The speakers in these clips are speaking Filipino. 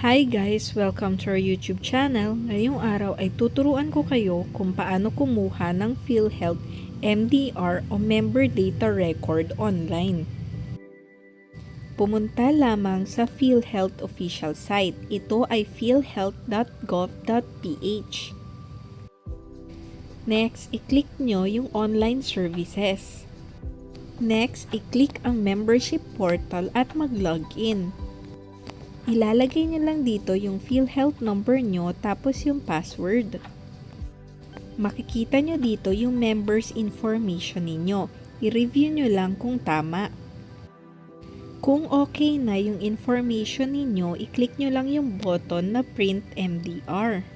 Hi guys! Welcome to our YouTube channel. Ngayong araw ay tuturuan ko kayo kung paano kumuha ng PhilHealth MDR o Member Data Record online. Pumunta lamang sa PhilHealth official site. Ito ay philhealth.gov.ph. Next, i-click nyo yung online services. Next, i-click ang membership portal at mag-login. Ilalagay nyo lang dito yung PhilHealth number nyo tapos yung password. Makikita nyo dito yung members information ninyo. I-review nyo lang kung tama. Kung okay na yung information ninyo, i-click nyo lang yung button na Print MDR.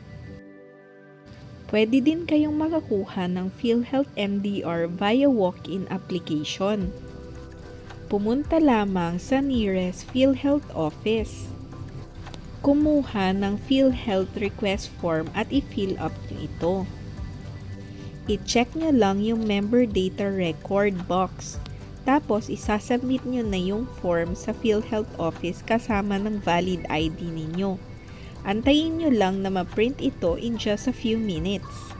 Pwede din kayong makakuha ng PhilHealth MDR via walk-in application. Pumunta lamang sa nearest PhilHealth office. Kumuha ng PhilHealth request form at i-fill up nyo ito. I-check nyo lang yung member data record box. Tapos, isasubmit nyo na yung form sa PhilHealth office kasama ng valid ID ninyo. Antayin nyo lang na ma-print ito in just a few minutes.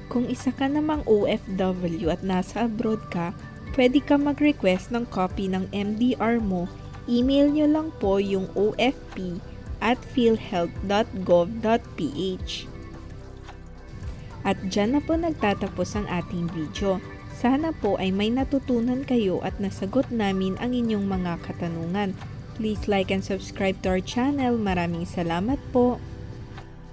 Kung isa ka namang OFW at nasa abroad ka, pwede ka mag-request ng copy ng MDR mo. Email nyo lang po yung ofp@philhealth.gov.ph. At dyan na po nagtatapos ang ating video. Sana po ay may natutunan kayo at nasagot namin ang inyong mga katanungan. Please like and subscribe to our channel. Maraming salamat po!